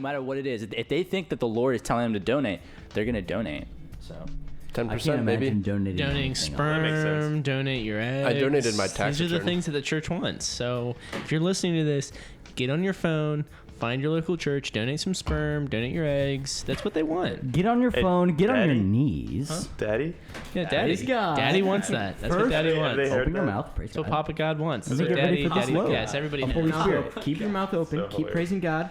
matter what it is. If they think that the Lord is telling them to donate, they're gonna donate. So 10% maybe. Donating sperm, donate your eggs. I donated my tax These are the return. things that the church wants. So if you're listening to this, get on your phone, find your local church, donate some sperm, donate your eggs. That's what they want. Get on your phone, get on Daddy? your knees. Huh? Daddy? Yeah, Daddy. God. Daddy wants that. That's what Daddy wants. they That's heard Open your that? mouth, praise what God. Papa God wants. That's Let what me get ready Daddy. for this Daddy. load. Yes, everybody Of knows. Holy Spirit. Keep your mouth open. So Keep hilarious. praising God.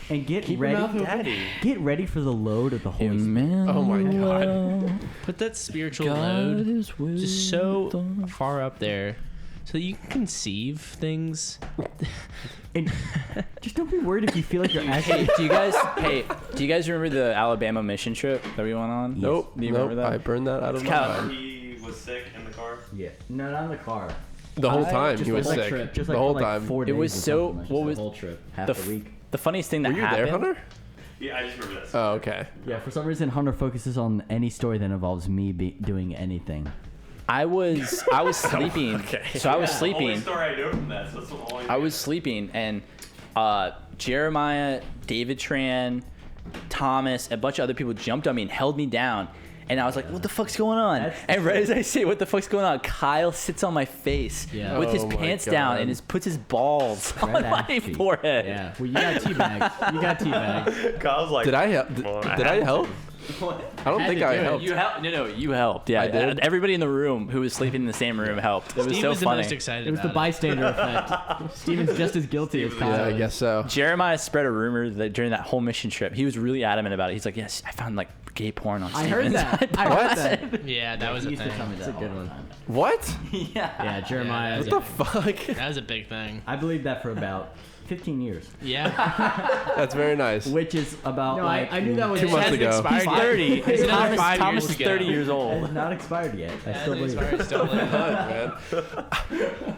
And get Keep ready. your mouth open. Daddy. Get ready for the load of the Holy Spirit. Amen. Oh my God. Put that spiritual God load is just so wisdom. far up there so that you can conceive things. And just don't be worried if you feel like you're actually. Do you guys remember the Alabama mission trip that we went on? Nope. Do you Nope. remember that? I burned that out of my kinda- mind. He was sick in the car. Yeah. No, not in the car. The whole time Just he was like sick. trip, just The like whole for like time. 4 It days was or so- something, like what just was- the whole trip, half the the week. The funniest thing that Were you happened. there, Hunter? Yeah, I just remember that. Oh, okay. Yeah, for some reason Hunter focuses on any story that involves me doing anything. I was sleeping. So I was Only sleeping. story I know from that. So that's the only. I was sleeping, and Jeremiah, David Tran, Thomas, a bunch of other people jumped on me and held me down. And I was like, what the fuck's going on? That's And right as I say, what the fuck's going on? Kyle sits on my face Yeah. with his Oh my pants God. down and puts his balls on ass my cheek. forehead. Yeah. Well, you got teabags. You got teabags. Kyle's like. Did I help? Did I help? I don't think I helped. You helped. No, you helped. Yeah, I did? Everybody in the room who was sleeping in the same room helped. It was Steve so was the funny. most excited It was the about bystander effect. Steven's just as guilty as Kyle. Yeah, I is. guess so. Jeremiah spread a rumor that during that whole mission trip, he was really adamant about it. He's like, yes, I found like gay porn on I Steven's heard that. I What? heard that. it. Yeah, that was He a used to tell thing. me that. That's a good all the one. time. What? Yeah, Jeremiah. Yeah, What the fuck? That was a big thing. I believed that for about 15 years, Yeah. That's very nice. which is about like I knew that was 2 months Hasn't ago. expired He's yet. 30. It's another 5 Thomas years is ago. 30 years It's old. not expired yet. I Hasn't still believe it. expired, still live. Man.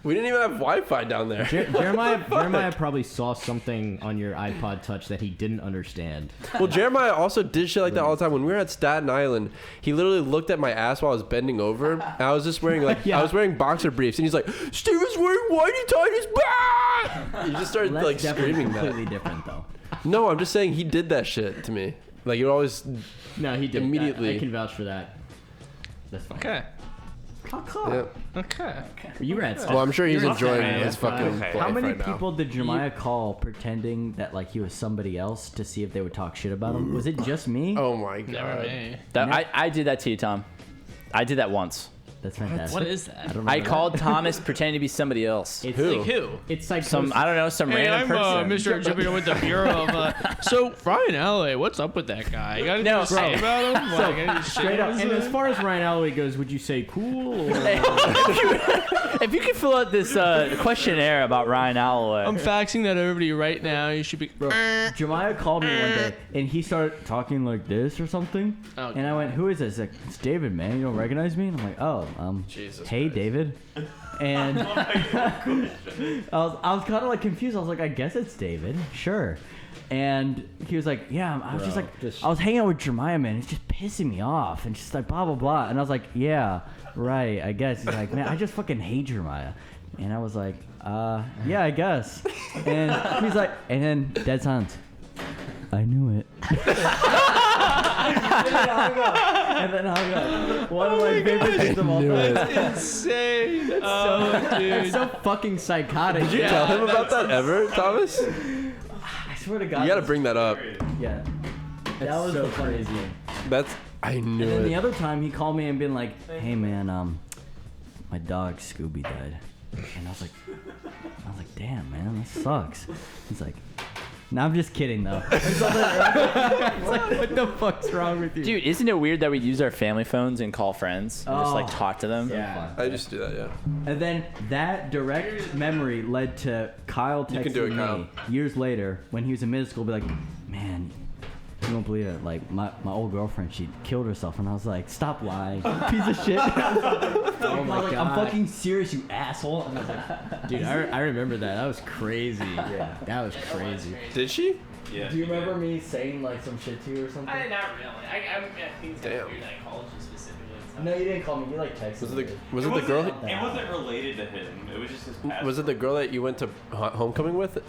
We didn't even have Wi-Fi down there. Jeremiah probably saw something on your iPod Touch that he didn't understand. Well, Jeremiah also did shit like that all the time. When we were at Staten Island, he literally looked at my ass while I was bending over. And I was just wearing I was wearing boxer briefs, and he's like, "Steven's wearing whitey tighties." He just started Well, that's like definitely screaming completely that. different though. No, I'm just saying he did that shit to me. Like you always. No, he did. Immediately. I can vouch for that. That's fine. Okay. Yeah. Okay. You were at Well, I'm sure he's You're enjoying okay. his fucking Okay. life How many right now. people did Jeremiah call pretending that like he was somebody else to see if they would talk shit about him? Was it just me? Oh my Never god. me. I did that to you, Tom. I did that once. That's fantastic. What is I that? don't I remember called Thomas pretending to be somebody else. that. It's Who? Like who? It's psychosis. Some I don't know, some random person. Mr. Jupiter with the Bureau of. So Ryan Alley, what's up with that guy? You got anything No, to say bro. about him? Like, any shit Straight up. on And his- as far as Ryan Alloway goes, would you say cool or? If you could fill out this questionnaire about Ryan Alloway. I'm faxing that over to you right now. You should be. Bro, Jeremiah called me one day and he started talking like this or something. Oh, And I went, "Who is this?" He's like, "It's David, man. You don't recognize me?" And I'm like, "Oh, Jesus hey, Christ. David." And I was kind of like confused. I was like, "I guess it's David, sure." And he was like, "Yeah." I was just like, I was hanging out with Jeremiah, man. It's just pissing me off, and just like blah blah blah. And I was like, "Yeah, right. I guess." He's like, "Man, I just fucking hate Jeremiah." And I was like, yeah, I guess." And he's like, and then dead silence. I knew it. And then hung up. One of my favorite things of all knew time. it. insane. Oh, dude. It's so fucking psychotic. Did you tell him about that ever, Thomas? I swear to God. You gotta bring that up. Yeah. That was so crazy. That's. I knew And then the it. other time he called me and been like, "Hey man, my dog Scooby died." And I was like, "Damn man, that sucks." He's like, "No, I'm just kidding though." It's like, what the fuck's wrong with you? Dude, isn't it weird that we use our family phones and call friends and just like Oh. talk to them? Yeah. I just do that, yeah. And then that direct memory led to Kyle You can do it, texting Kyle. me years later when he was in middle school, be like, "Man, you won't believe it. Like my old girlfriend, she killed herself." And I was like, "Stop lying, piece of shit." Oh my I'm god. fucking serious, you asshole. And I was like, Dude, I remember that. That was crazy. Yeah. That was crazy. Did she? Yeah. "Do you remember me saying like some shit to you or something?" Not really. I think it's Damn. weird that I called you specifically. No, you didn't call me. You like texted Was me. it the girl? It wasn't related to him. It was just his past. Was it the girl that you went to homecoming with?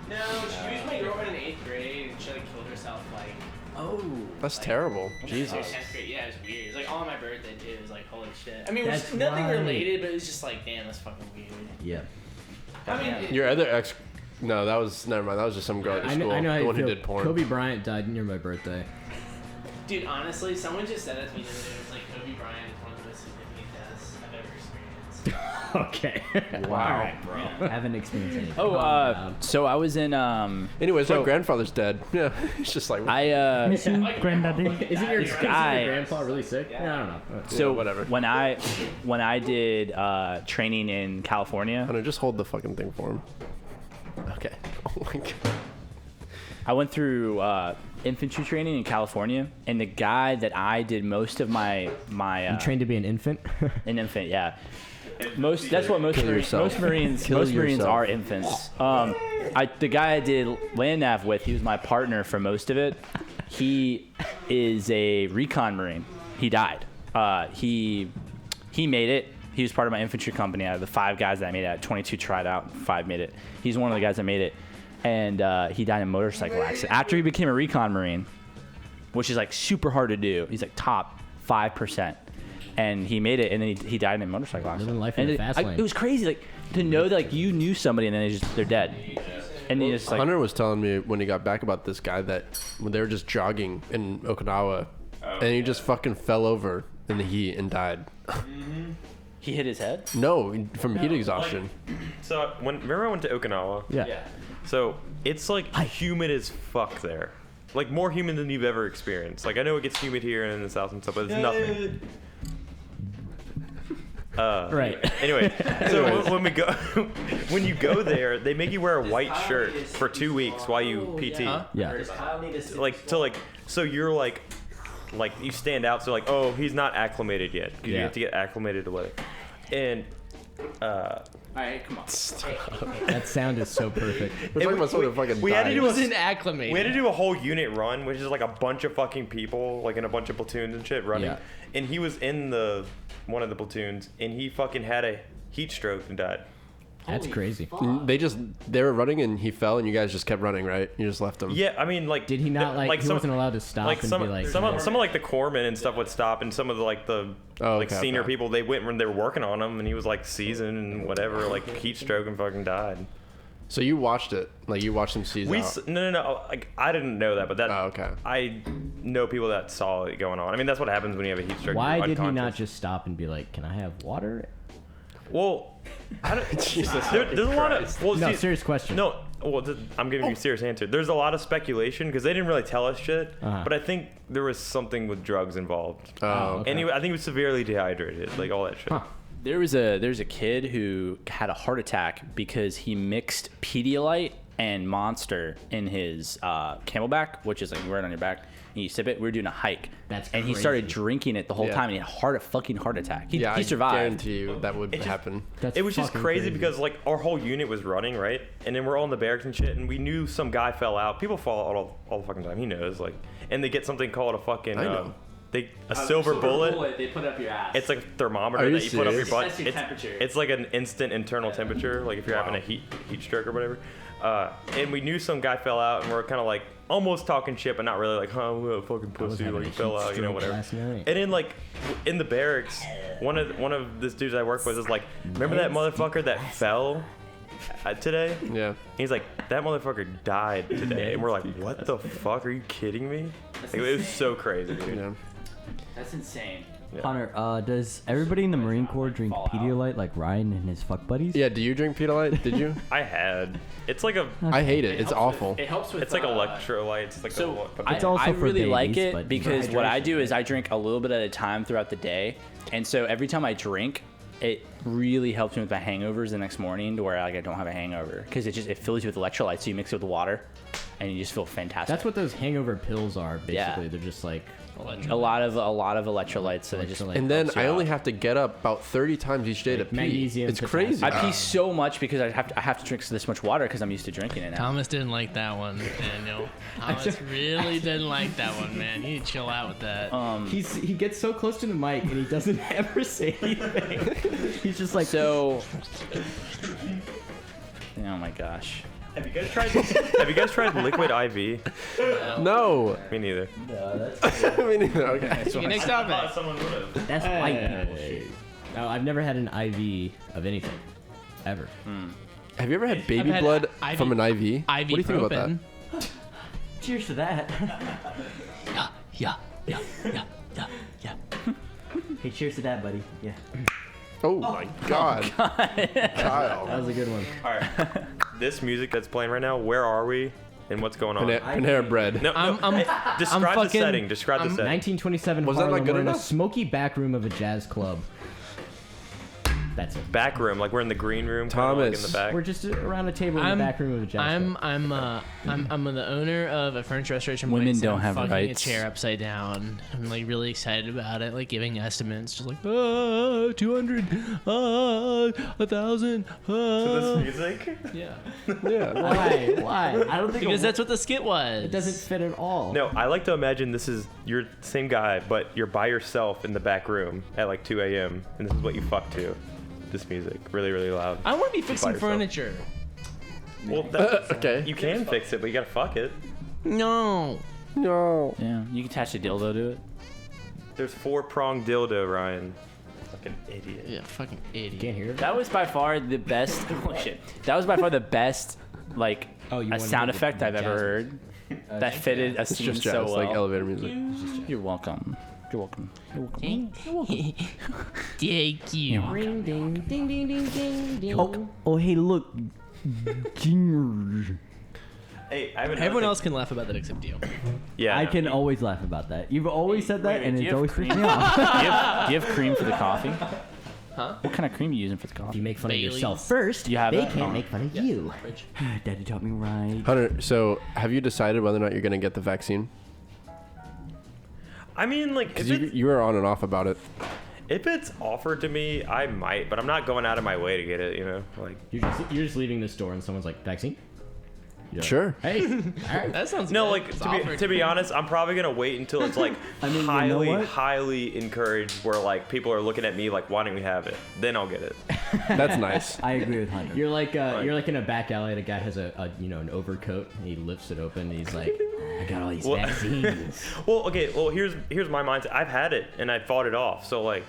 No, she was my girlfriend in 8th grade, and she like killed herself like. Oh. That's terrible. Jesus. 10th grade. Yeah, it was weird. It was like on my birthday too. It was like holy shit. I mean, it was That's nothing right. related, but it was just like, damn, that's fucking weird. Yeah. I mean, Your other ex. No, that was never mind. That was just some girl at I school. know how The you one who feel. did porn. Kobe Bryant died near my birthday. dude, honestly, someone just said it to me the other day. It was like Kobe Bryant is one of the most significant deaths I've ever experienced. Okay. Wow. All right, bro. I haven't experienced anything. Oh, so I was in Anyways, So- my grandfather's dead. Yeah, it's just like I Missing granddaddy. Isn't your guy- grandpa really sick? Yeah, I don't know. so whatever. when I did training in California, Hunter, just hold the fucking thing for him. Okay. Oh my god. I went through infantry training in California, and the guy that I did most of my You trained to be an infant? an infant, yeah. That's what most Kill Marines, yourself. most Marines Kill most Marines yourself. are infants. The guy I did land nav with, he was my partner for most of it. He is a recon Marine. He died. He made it. He was part of my infantry company. Out of the 5 guys that I made it, 22 tried out, 5 made it. He's one of the guys that made it, and he died in a motorcycle accident after he became a recon Marine, which is like super hard to do. He's like top 5%. And he made it, and then he died in a motorcycle accident. Living life in And the fast lane. it was crazy, like to know that like you knew somebody, and then they're dead. And he just like Hunter was telling me when he got back about this guy that when they were just jogging in Okinawa, and he just fucking fell over in the heat and died. he hit his head. No, from heat exhaustion. So remember I went to Okinawa? Yeah. So it's like humid as fuck there. Like more humid than you've ever experienced. Like I know it gets humid here and in the south and stuff, but it's nothing. Right. Anyway, so when you go there, they make you wear a white shirt for 2 weeks while you PT. Yeah. So you're like you stand out. So like, oh, he's not acclimated yet. 'Cause you Yeah. have to get acclimated to weather. And All right, come on. That sound is so perfect. We're talking about someone who fucking we had to died. do He wasn't acclimated. We had to do a whole unit run, which is like a bunch of fucking people, like in a bunch of platoons and shit running. Yeah. And he was in one of the platoons, and he fucking had a heat stroke and died. That's crazy. They were running and he fell and you guys just kept running, right? You just left him. Yeah, I mean, like, Did he not like? He some- wasn't allowed to stop Like and some, be like. some of like the corpsmen and stuff would stop, and some of the Oh, like okay, senior okay. people, they went when they were working on him, and he was like seasoned and whatever, like heat stroke and fucking died. So you watched it, like you watched him seize out. No, like I didn't know that, but that Oh, okay. I know people that saw it going on. I mean, that's what happens when you have a heat stroke. Why You're did he not unconscious. just stop and be like, "Can I have water?" Well, I don't. Jesus there's a lot of. Well, No, see, serious question. No, well, I'm giving you a serious answer. There's a lot of speculation because they didn't really tell us shit, Uh-huh. but I think there was something with drugs involved. Oh, okay. And I think he was severely dehydrated, like all that shit. Huh. There's a kid who had a heart attack because he mixed Pedialyte and Monster in his Camelback, which is like you wear it on your back and you sip it. We were doing a hike, That's and he started crazy. drinking it the whole Yeah. time, and he had a fucking heart attack. He I survived. guarantee you that would happen. That's It was just fucking crazy because like our whole unit was running, right? And then we're all in the barracks and shit, and we knew some guy fell out. People fall out all the fucking time. He knows, like, and they get something called a fucking I know. a silver bullet. They put up your ass. It's like a thermometer Are you that you put up your serious? butt. That's your temperature. It's like an instant internal temperature, like if you're having a heat stroke or whatever. And we knew some guy fell out, and we're kind of like almost talking shit, but not really. Like, huh, what a fucking pussy, having like a he fell heat out, you know, stroke whatever. last night. And then like in the barracks, one of this dudes I work with is like, remember that motherfucker that fell today? Yeah. He's like, that motherfucker died today, and we're like, what the fuck? Are you kidding me? Like, it was so crazy, dude. Yeah. That's insane. Hunter, does everybody in the Marine Corps drink Pedialyte like Ryan and his fuck buddies? Yeah. Do you drink Pedialyte? Did you? I had. It's like a. I hate it. It's awful. It helps with. It's like electrolytes. Like So a, It's also I for really like babies, it but because what I hydration. do is I drink a little bit at a time throughout the day, and so every time I drink, it really helps me with my hangovers the next morning to where like I don't have a hangover because it fills you with electrolytes. So you mix it with water, and you just feel fantastic. That's what those hangover pills are. Basically, Yeah. they're just like a lot of electrolytes. So they just Electrolyte. And then helps you I only out. have to get up about 30 times each day to Like pee. magnesium, It's potassium. crazy. I pee so much because I have to drink this much water because I'm used to drinking it now. Thomas didn't like that one, Daniel. Thomas really didn't like that one, man. You need to chill out with that. he gets so close to the mic and he doesn't ever say anything. He's just like So, oh my gosh. Have you guys tried liquid IV? No. Me neither. I mean, okay. Okay, next topic. Someone would have. That's white people shit. No, I've never had an IV of anything, ever. Have you ever had baby had blood IV from an IV? What do you think about that? Cheers to that. Yeah. Hey, cheers to that, buddy. Yeah. Oh my God. Kyle. That was a good one. All right. This music that's playing right now, where are we and what's going on? Panera Bread. No, describe the setting. Describe the setting. 1927 Was that not Harlem. good We're in a enough? smoky back room of a jazz club. That's it. Back room, like we're in the green room, kinda like in Thomas. the back. We're just around a table in the back room of a jazz club. I'm the owner of a furniture restoration Women place. don't I'm have fucking rights. a chair upside down. I'm like really excited about it, like giving estimates, just like 200, 1,000. This music? Yeah, Yeah. Why? Why? I don't think because that's what the skit was. It doesn't fit at all. No, I like to imagine this is you're the same guy, but you're by yourself in the back room at like 2 a.m. and this is what you fuck to. This music, really, really loud. I want to be fixing yourself. furniture. Well, Okay. you can fix it, but you gotta fuck it. No. No. Yeah, you can attach a dildo to it. There's 4-pronged dildo, Ryan. Fucking idiot. Yeah, fucking idiot. Can't hear it. That was by far the best. Oh shit! That was by far the best, like, Oh, you a wanted sound the effect I've ever jazz heard. That fitted a It's scene just jazz, so well. like elevator music. You're welcome. You're welcome. You're welcome. Thank you. Ring, ding, ding, ding, ding, ding, ding. Oh, hey, look. Ginger. Hey, I haven't. Everyone else can laugh about that except you. Yeah. I can always laugh about that. You've always said that, wait, and do you it's have always cream? pissed me off. Do you have cream for the coffee? Huh? What kind of cream are you using for the You coffee? make fun Baileys. of yourself. First, You have they that? can't Oh. make fun of you. Fridge. Daddy taught me right. Hunter, so have you decided whether or not you're going to get the vaccine? I mean, like, Because you were on and off about it. if it's offered to me, I might, but I'm not going out of my way to get it. You know, like. You're just leaving this door and someone's like, vaccine? You're like, Sure. Hey. All right. That sounds No, good. like It's to offered. be honest, I'm probably gonna wait until it's like I mean, you know what? highly encouraged, where like people are looking at me like wanting to have it. Then I'll get it. That's nice. I agree with Hunter. You're like in a back alley. The guy has an overcoat. And he lifts it open. And he's like, I got all these Well- vaccines. Well, okay. Well, here's my mindset. I've had it and I fought it off. So like.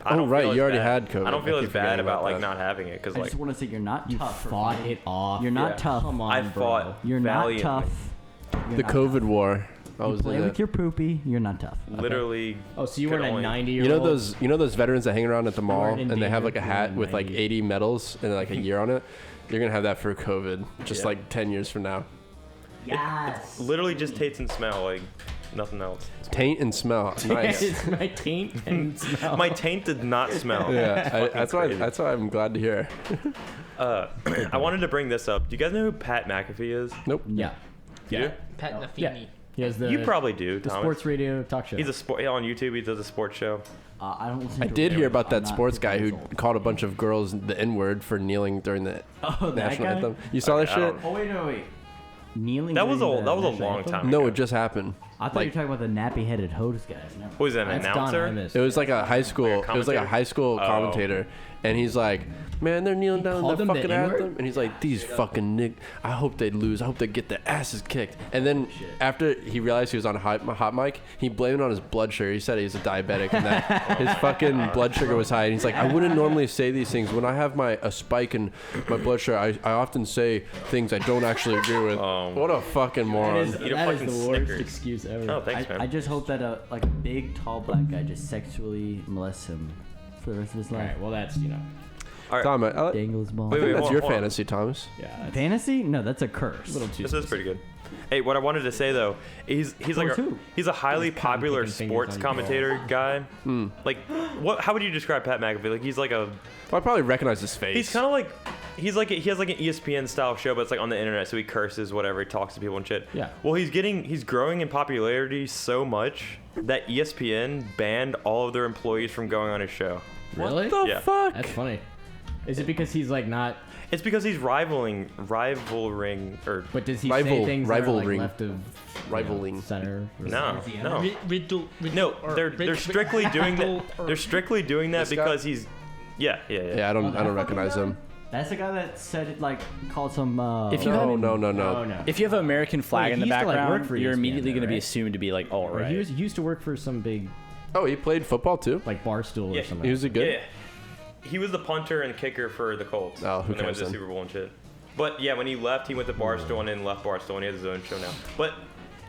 I Oh, don't right, feel as you already bad. had COVID. I don't feel I as keep bad forgetting about about like that. not having it because I like just want to say you're not you tough. fought it off. You're not Yeah. tough. Come on, I bro. fought You're not valiantly. tough. You're The not COVID tough. war. I You was play in with it. your poopy. You're not tough. Literally. Oh, so you could weren't a only- 90-year-old? You know those veterans that hang around at the mall weren't and they have like a endangered hat from with like 90. 80 medals and like a year on it? You're gonna have that for COVID, just Yeah. like 10 years from now. Yes. Literally just taste and smell, like nothing else. Taint and smell. Nice. It's my taint and smell. My taint did not smell. Yeah, that's why. crazy. That's why I'm glad to hear. I wanted to bring this up. Do you guys know who Pat McAfee is? Nope. Yeah. You do? Pat Yeah. Nafini. He has the You probably do, the Thomas. sports radio talk show. He's a sport on YouTube. He does a sports show. I don't listen I to did radio. hear about that I'm not sports guy who 50 years old. called a bunch of girls the N-word for kneeling during the Oh, that national guy? anthem. You saw that Okay, I shit? don't- Oh wait, no, wait. Kneeling. That was during a the that was a national long anthem? time No, ago. it just happened. I thought like- you were talking about the nappy-headed hose guys. Never. Who is an That's announcer? Don Imus. It was like a high school. Like a It was like a commentator? high school Oh. commentator, and he's like, "Man, they're kneeling down called the them the fucking N-word? anthem," and he's like, "These fucking nick. I hope they lose. I hope they get their asses kicked." And then after he realized he was on a hot mic, he blamed it on his blood sugar. He said he's a diabetic and that his fucking blood sugar was high. And he's like, "I wouldn't normally say these things. When I have a spike in my blood sugar, I often say things I don't actually agree with." What a fucking moron. Eat a That is fucking the worst Snickers. excuse ever. Oh, thanks, man. I just hope that a big tall black guy just sexually molests him for the rest of his All life. right. Well, that's All right. Tom, I Dangle his ball. Wait, think that's hold your on. fantasy, Thomas. yeah. That's Fantasy? No, that's a curse. a little too. This is pretty good. Hey, what I wanted to say though, he's like Towards who? he's a highly He's kinda popular picking fingers sports on you. commentator guy. Like, what? How would you describe Pat McAfee? Like, he's like a Well, I probably recognize his face. he's kind of like he has like an ESPN style show, but it's like on the internet, so he curses whatever, he talks to people and shit. Yeah. Well, he's growing in popularity so much that ESPN banned all of their employees from going on his show. Really? What the Yeah. fuck? That's funny. Is it because he's like not? It's because he's rivaling or But does he Rival- say things that are rivaling. like left of Rivaling. center? Or no, no. Riddle. No, they're strictly doing that. They're strictly doing that This guy? because he's, yeah. Yeah, I don't recognize him. That's the guy that said it, like, called some. If you have- No. If you have an American flag Wait, in the he used to, like, background, work for you're ESPN immediately though, going to be right? assumed to be like, all Or right. he used to work for some big Oh, he played football too. like Barstool Yeah, or something. He was a good. Yeah. He was the punter and kicker for the Colts Oh, who when they went cares to the then? Super Bowl and shit. But yeah, when he left, he went to Barstool and then left Barstool and he has his own show now. But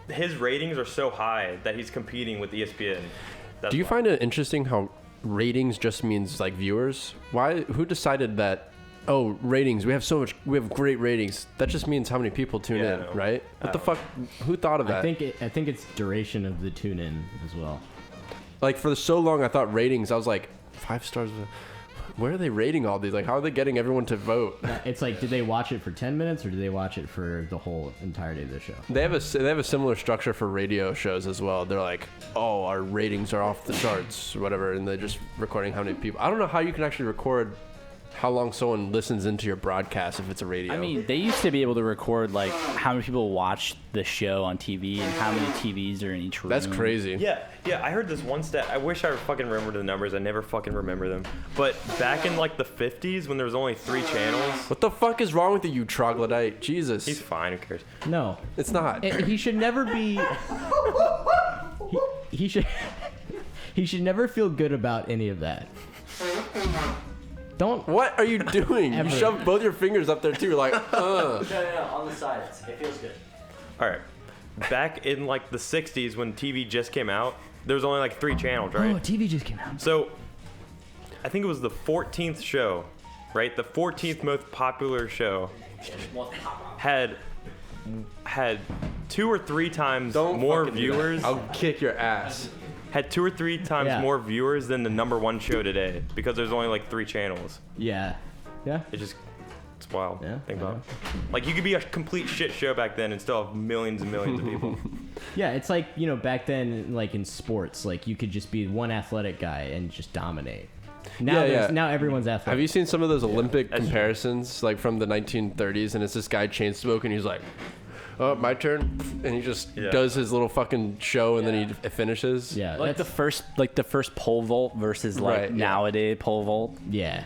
his ratings are so high that he's competing with ESPN. That's Do you why. find it interesting how ratings just means like viewers? Why? Who decided that? Oh, ratings. We have great ratings. That just means how many people tune Yeah, I in, know. right? What the fuck? Who thought of that? I think it's duration of the tune in as well. Like for so long, I thought ratings. I was like 5 stars. Where are they rating all these? Like, how are they getting everyone to vote? It's like, did they watch it for 10 minutes or did they watch it for the whole entirety of the show? They have a similar structure for radio shows as well. They're like, oh, our ratings are off the charts, or whatever, and they're just recording how many people. I don't know how you can actually record how long someone listens into your broadcast if it's a radio. I mean, they used to be able to record like how many people watch the show on TV and how many TVs are in each room. that's crazy. Yeah, I heard this one stat. I wish I fucking remembered the numbers. I never fucking remember them. But back in like the 50s when there was only 3 channels. What the fuck is wrong with you, troglodyte? Jesus. He's fine. Who cares? No. It's not. He should never be. He should. He should never feel good about any of that. Don't. What are you doing? Ever. You shoved both your fingers up there too, like, No, on the sides. It feels good. All right. Back in like the 60s when TV just came out, there was only like 3 channels, right? Oh, TV just came out. So, I think it was the 14th show, right? The 14th most popular show had 2 or 3 times more fucking do that. viewers. I'll kick your ass. Had 2 or 3 times Yeah. more viewers than the #1 show today because there's only like 3 channels. Yeah. Yeah. It's wild. Yeah, Think I about know. it. Like you could be a complete shit show back then and still have millions and millions of people. Yeah, it's like, back then, like in sports, like you could just be one athletic guy and just dominate. Now, Yeah. now everyone's athletic. Have you seen some of those Olympic that's true. comparisons, like from the 1930s, and it's this guy chain smoking, he's like, oh, my turn, and he just does his little fucking show, and then he finishes. Yeah, like the first pole vault versus like Right, yeah. nowadays pole vault. yeah.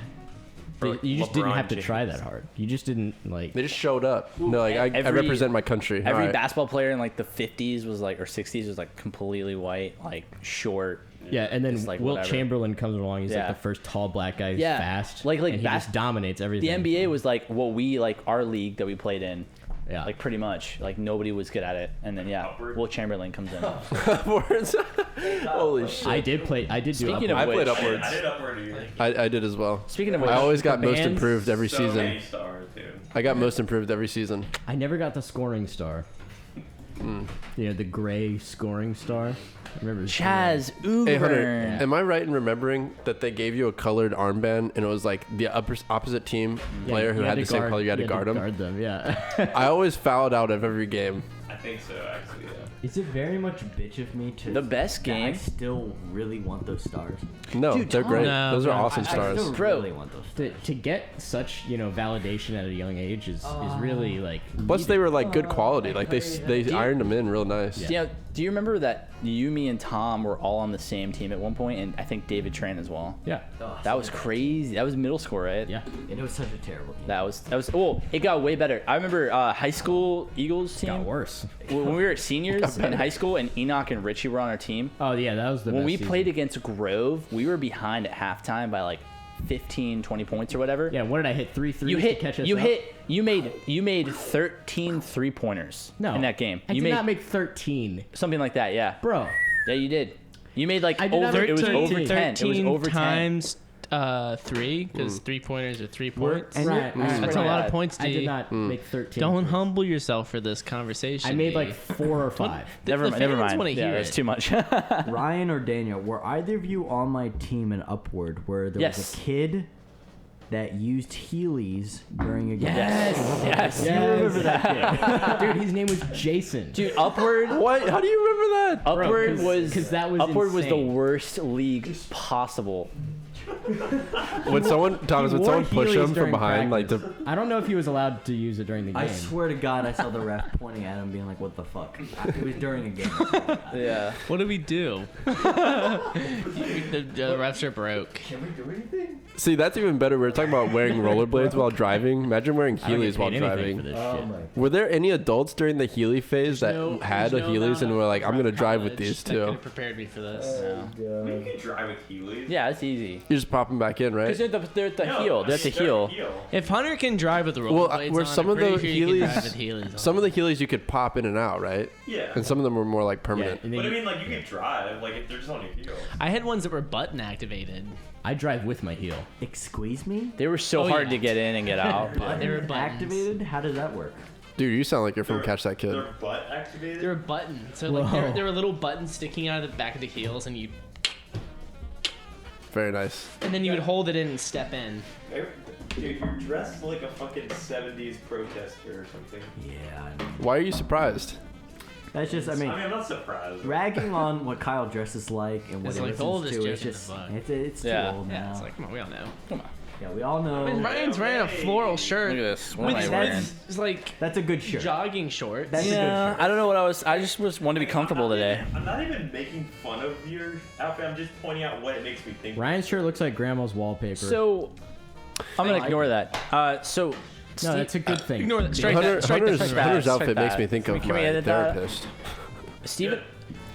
Or like You just didn't LeBron have to try James. that hard. You just didn't like. They just showed up. No, like I Every- represent my country. Every All right. basketball player in like the 50s was like, or 60s was like completely white, like short. Yeah, and then Just, like, Wilt whatever. Chamberlain comes along. He's Yeah. like the first tall black guy who's Yeah. fast. Like and he just dominates The everything. NBA was like what we like our league that we played in. Yeah. Like pretty much, like nobody was good at it, and then Upward. Wilt Chamberlain comes in. Upwards. Holy shit. I did do Speaking upward. of I played which- upwards. I did upward to you. I did as well. Speaking of I which, always got the most bands- improved every So season. many stars, dude. I got most improved every season. I never got the scoring star. The gray scoring star. I remember Chaz Hey Hunter, Uber. am I right in remembering that they gave you a colored armband and it was like the opposite team player who you had to the same guard- color? You had to guard them. Guard them. Yeah. I always fouled out of every game. I think so, actually. Yeah. Is it very much bitch of me to The best that I game- still really want those stars? No, Dude, they're great. No, Those are no. awesome I stars. still Bro. really want those stars. to get such validation at a young age is really like. Plus, they were like good quality. Like they you- ironed them in real nice. Yeah. Do you remember that you, me, and Tom were all on the same team at one point, and I think David Tran as well. Yeah. That was crazy. That was middle school, right? Yeah. And it was such a terrible game. That was. Oh, it got way better. I remember high school Eagles team. Got worse. When we were seniors in high school, and Enoch and Richie were on our team. Oh yeah, that was the. When best we season. played against Grove, we were behind at halftime by like 15, 20 points or whatever. Yeah. What did I hit? 3 threes You hit. to catch us You up? hit. You made 13 3-pointers No. in that game. I You did made not make 13, something like that. Yeah. bro. Yeah, you did. You made like I did not over. make It was 13. over 10. It was 13 over 10. times 3, because 3-pointers are 3 points. and Right. That's a lot of points, I did D. not make 13. Don't threes. humble yourself for this conversation. I made D. like 4 or 5. Never the fans mind. wanna Yeah, hear it's it. too much. Ryan or Daniel, were either of you on my team in Upward where there Yes. was a kid that used Heelys during a game? yes. Yes. You remember that? Dude, his name was Jason. Dude, Upward. What? How do you remember that? Upward 'cause- was 'cause that was Upward was the insane. worst league possible. When someone Thomas, when wore someone push Heelys him from during behind, like practice. the I don't know if he was allowed to use it during the game. I swear to God, I saw the ref pointing at him, being like, "What the fuck?" It was during a game. Yeah. What do we do? the refs are broke. Can we do anything? see that's even better. We were talking about wearing rollerblades while driving. Imagine wearing I don't get Heelys while paid anything for driving. this Oh shit. my. Were there any adults during the Heely phase that had a Heelys and were like, "I'm gonna drive with these That could two"? have prepared me for this. No. You can drive with Heelys. Yeah, it's easy. You just pop them back in, right? Because they're at the No, heel. I They're at the mean, they're heel. If Hunter can drive with the Well, rollerblades were on, some I'm of the pretty sure you can Heelys- drive with Heelys on. Some of the Heelys you could pop in and out, right? Yeah. And some of them were more like permanent. And But then I mean, like, you can drive, like, if they're just on your heel. I had ones that were button activated. I drive with my heel. Squeeze me? They were so Oh, hard yeah. to get in and get out. They were buttons. Activated? How does that work? Dude, you sound like you're from They're- Catch That Kid. They're butt activated? They were buttons. So like Whoa. there were little buttons sticking out of the back of the heels, and Very nice. then you would hold it in and step in. Dude, you're dressed like a fucking 70s protester or something. Yeah. I mean, Why are you surprised? that's just. I I mean, mean, I'm not surprised. ragging on what Kyle dresses like and what It's he like the listens oldest to joke is in the just. book. It's Yeah. too old Yeah, now. it's like come on, we all know. Yeah, we all know. I mean, Ryan's wearing a floral shirt. Look at this. What with am I wearing? it's like That's a good shirt. jogging shorts. That's a good Yeah, shirt. I don't know what I was. I just wanted to be comfortable today. I'm not even making fun of your outfit. I'm just pointing out what it makes me think. Ryan's shirt looks like grandma's wallpaper. So, I'm gonna ignore that. So, no, Steve- that's a good thing. Ignore that. Strike that. Strike Hunter's, that. Strike that. Hunter's strike outfit makes that. me think of Can we my edit that? therapist. Steven,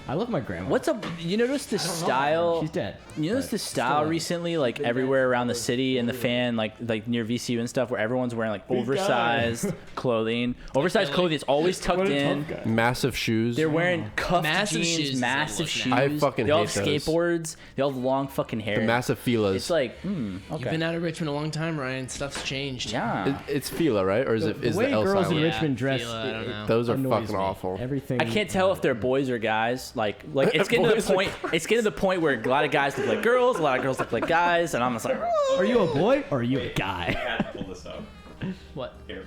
I love my grandma. what's up? You notice the style? She's dead. You notice but the style still. recently, like everywhere around the city and the fan, like near VCU and stuff, where everyone's wearing like oversized clothing. Oversized clothing is always tucked in. Massive shoes. They're wearing cuffed Massive jeans, shoes is massive what shoes. now. I fucking they all hate have those. skateboards. They all have long fucking hair. the massive filas. It's like, You've okay. been out of Richmond a long time, Ryan. Stuff's changed. Yeah. It's fila, right? Or is it The is way the L girls in silent? Yeah, Richmond dress, feel, I don't know. Those are annoys fucking me. awful. Everything. I can't tell if they're boys or guys. Like it's getting to the point. It's getting to the point where a lot of guys look like girls, a lot of girls look like guys, and I'm just like, Are you a boy or are you a I guy? had to pull this up. What? Here.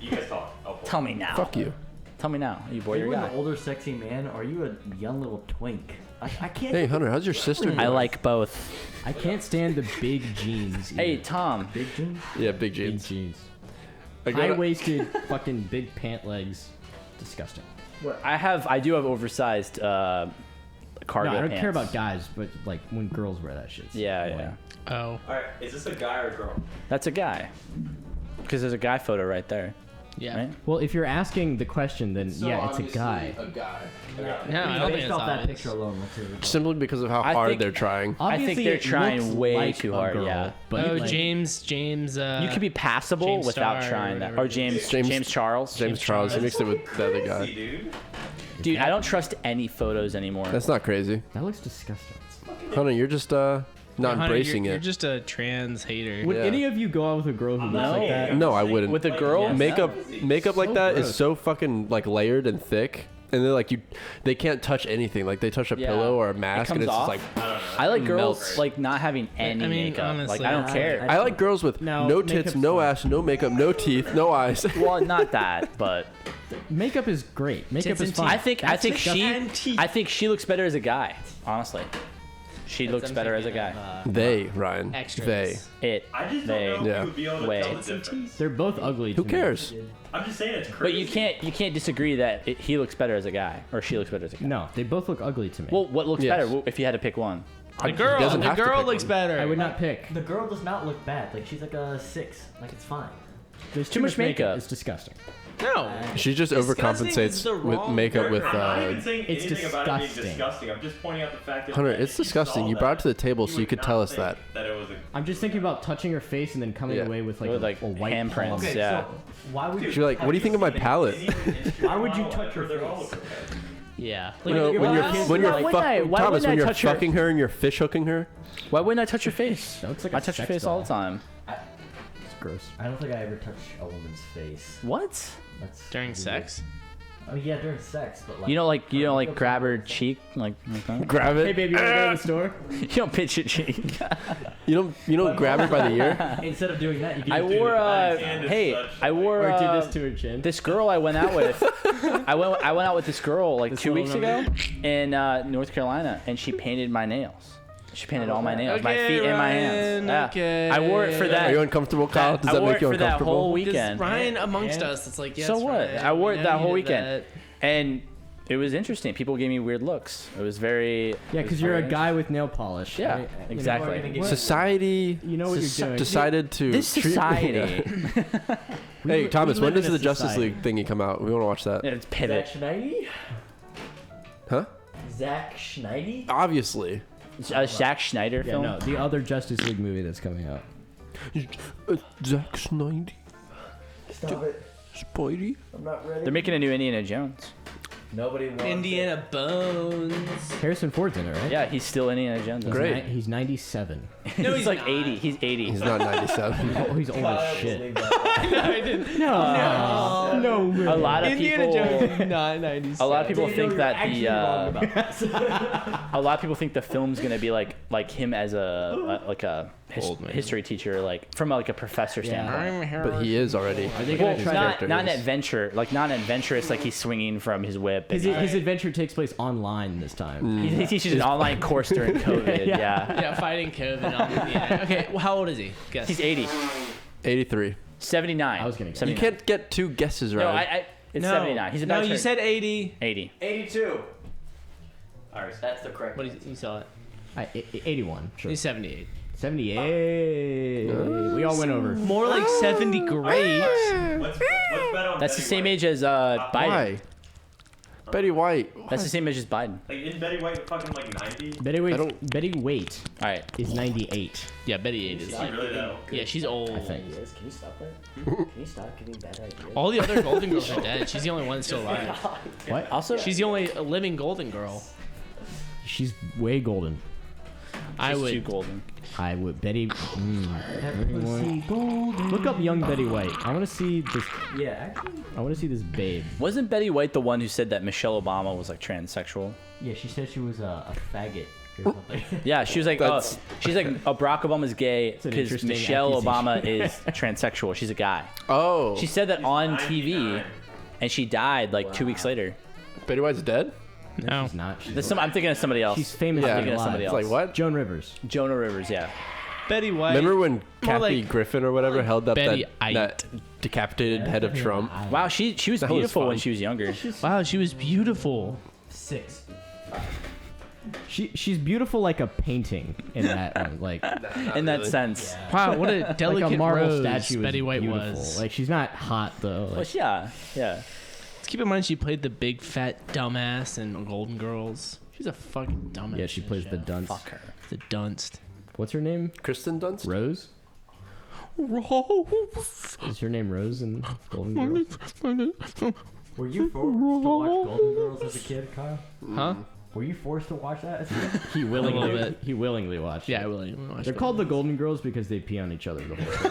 You guys talk. I'll pull tell me now. Fuck you. Tell me now. Are you a boy Are or you a an guy? older, sexy man, or are you a young little twink? I can't. Hey Hunter, how's your sister doing? I like both. I can't stand the big jeans. Hey either. Tom. Big jeans. Yeah, big big jeans. jeans. I got High-waisted, fucking big pant legs. Disgusting. I do have oversized cargo No, I don't pants. care about guys, but like when girls wear that shit. it's Yeah, annoying. yeah. Oh. Alright, is this a guy or a girl? That's a guy. Because there's a guy photo right there. Yeah. Right? Well, if you're asking the question, then yeah, it's a guy. A guy. No, I don't think Based it's off that obvious. picture alone, let's see. Simply because of how I hard think- they're trying. I think Obviously, they're it trying looks way like too a hard, girl, yeah. But Oh, like, James. You could be passable James without Starr or trying that. whatever Or it James James- Charles. James Charles, he mixed it with the other See, guy. dude. Dude, I don't trust any photos anymore. That's not crazy. that looks disgusting. Hunter, you're just not Hunter, embracing you're it. just a trans hater. Would Yeah. any of you go out with a girl who looks No. like that? No, I wouldn't. With a girl? Yes. Makeup like So that is gross. so fucking like layered and thick, and they're like they can't touch anything. Like they touch a Yeah. pillow or a It mask, and comes it's off. just like. I like girls melts. like not having any I mean, makeup. honestly, like I don't care. I like girls with No, no tits, makeup's no fine. ass, no makeup, no teeth, no eyes. Well, not that, but Makeup is great. Makeup Tits is and fine. I think That's disgusting. I think she looks better as a guy. Honestly, she looks I'm better as a thinking guy. of, They, Ryan. extras. They. It. I just They. don't know if Yeah. you would be able to Wait. tell the difference. They're both ugly. Who to me. cares? I'm just saying it's But crazy. you can't disagree that he looks better as a guy or she looks better as a guy. No, they both look ugly to me. Well, what looks Yes. better if you had to pick one? The girl. doesn't The have to girl pick looks one. better. I would not pick. The girl does not look bad. Like she's like a 6. Like it's fine. There's too much makeup. It's disgusting. No. She just Disgusting is overcompensates the with wrong makeup word. with. I'm not even saying it's anything about it being disgusting. disgusting. I'm just pointing out the fact that Hunter, if it's you disgusting. saw You brought it to the that, table so you would could not tell us think that. That it was a. I'm just thinking about touching her face and then coming Yeah. away with like, With, a, like, a white handprints. palm. Okay, Yeah. so why would She's like, what do you think of my palette? Why would you touch her They're all face? over there. Yeah. You know, Well, when you're why when you're wouldn't I- fuck, why Thomas, wouldn't when I you're touch her? fucking her and you're fish hooking her. Why wouldn't I touch your face? That looks like I a touch your sex face all doll. the time. It's gross. I don't think I ever touched a woman's face. What? That's During weird. sex? Oh yeah, during sex, but like You don't like grab her cheek like that? Grab Hey it. baby, you wanna go to the store? You don't pinch your cheek. You don't grab her by the ear. instead of doing that, you can I just do wore my hand is hey, such I wore Or do this to her chin? this girl I went out with. I went out with this girl like This 2 weeks little ago in North Carolina, and she painted my nails. She painted all my nails, my Okay, feet and my Ryan, hands. Yeah. okay. I wore it for that. Are you uncomfortable, Kyle? Does that I wore make you it for that uncomfortable? whole Because weekend. Ryan amongst us, it's like, yeah, So it's what? Ryan. I wore We it know that you whole did weekend, that. and it was interesting. People gave me weird looks. It was very. Yeah, because you're a guy with nail polish. Yeah, right? exactly. Society You know what you're doing. decided to This treat- society. Hey, Thomas, we when live does in the a Justice society. League thingy come out? We want to watch that. Yeah, it's pivot. Schneidy? Huh? Zack Schneidy? Obviously. A Zack Schneider Yeah, film. no, the other Justice League movie that's coming out. Zack Snyder? Stop it. Spidey? I'm not ready. They're making a new Indiana Jones. Nobody wants Indiana Bones. Harrison Ford's in it, right? Yeah, he's still Indiana Jones. Great. He's 97. No, he's like 80. He's 80. He's not 97. Oh, he's old as shit. No, I didn't. No. A lot of Indiana people. Jones is not 97. A lot of people Daniel, think you're that actually the. wrong about this. A lot of people think the film's gonna be like him as a Old man. history teacher, like from like a professor standpoint. But he is already. Are they Well, gonna try not character an is. adventure, like not adventurous, like he's swinging from his whip. And His adventure takes place online this time. he teaches an online course during COVID. yeah. Yeah, fighting COVID on the internet. Okay, well, how old is he? Guess. He's 80, 83. 79. I was gonna guess. 79. You can't get two guesses right. No, it's 79. He's about No, to you turn said 80. 80. 82. Alright, that's the correct What you saw it? 81. Sure. He's 78. 78. We all went over. More like 70. Great. What's better on That's the Betty same White? age as Biden. Why? Betty White. That's the same age as Biden. Like, isn't Betty White fucking like 90? Betty Waite All right. is 98. Yeah, Betty 8 is. Is she really though? Yeah, she's old. I think. Can you stop that? Can you stop giving bad ideas? All the other Golden Girls are dead. She's the only one that's still alive. What? Also, She's the only living Golden Girl. She's way golden. I she's too would. golden. I would. Betty. Look up young Betty White. I want to see this. Yeah, actually. I want to see this babe. Wasn't Betty White the one who said that Michelle Obama was like transsexual? Yeah, she said she was a faggot or something. Yeah, she was like, That's- she's like, Barack Obama's gay an because interesting Michelle Obama accusation. is transsexual. She's a guy. Oh. She said that on TV, 99. and she died like 2 weeks later. Betty White's dead? No. She's not. She's, I'm thinking of somebody else. she's famous. Yeah. and thinking of alive. somebody It's else. like what? Joan Rivers. Jonah Rivers, yeah. Betty White. Remember when More Kathy like- Griffin or whatever held up Betty that decapitated head of Trump? Wow, she was That was beautiful when fun. she was younger. Wow, she was beautiful. 6. She's beautiful like a painting in that one. Like In that sense. Wow, what a delicate like a marble rose statue. Is Betty White beautiful. was. Like she's not hot though. Well, Like, yeah. Let's keep in mind she played the big fat dumbass in Golden Girls. She's a fucking dumbass. yeah, she plays the dunce. Fuck her. The dunst. What's her name? Kristen Dunst? Rose. Rose. Is her name Rose in Golden Girls? Were you forced to watch Golden Girls as a kid, Kyle? Huh? Were you forced to watch that as a kid? He little willingly. bit. He willingly watched. Yeah, it. I really want to watch They're that. called the Golden Girls because they pee on each other the whole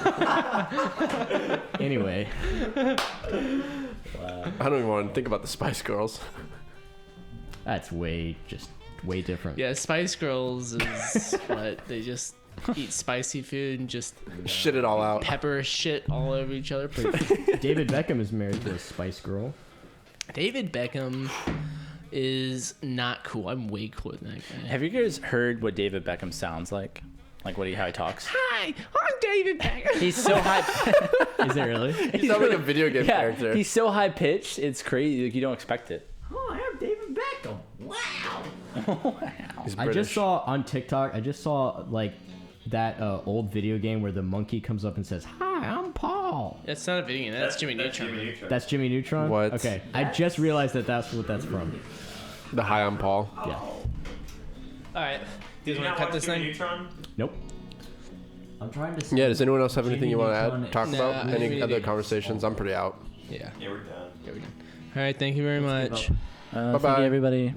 time. Anyway, I don't even want to think about the Spice Girls. that's way different. Yeah, Spice Girls is what they just eat spicy food and just Shit it all out. pepper shit all over each other. David Beckham is married to a Spice Girl. David Beckham is not cool. I'm way cooler than that guy. Have you guys heard what David Beckham sounds like? Like how he talks? Hi, I'm David Beckham. He's so high. Is it really? You sound like a video game Yeah, character. he's so high pitched. It's crazy. Like, you don't expect it. Oh, I am David Beckham. Wow. He's I British. just saw on TikTok. I just saw like that old video game where the monkey comes up and says, "Hi, I'm Paul." That's not a video game. That's Jimmy Neutron. That's Jimmy Neutron. What? Okay, I just realized that that's what that's from. the High on Paul. Yeah. All right. Do you Did you want not to cut watch this Jimmy thing? Neutron? Nope. I'm trying to. Yeah, does anyone else have Jimmy anything you want to Neutron add? Talk Nah, about? I Any mean, other it- conversations? I'm pretty out. Yeah. Yeah, we're done. All right. Thank you very much. Thank Bye-bye. you, everybody.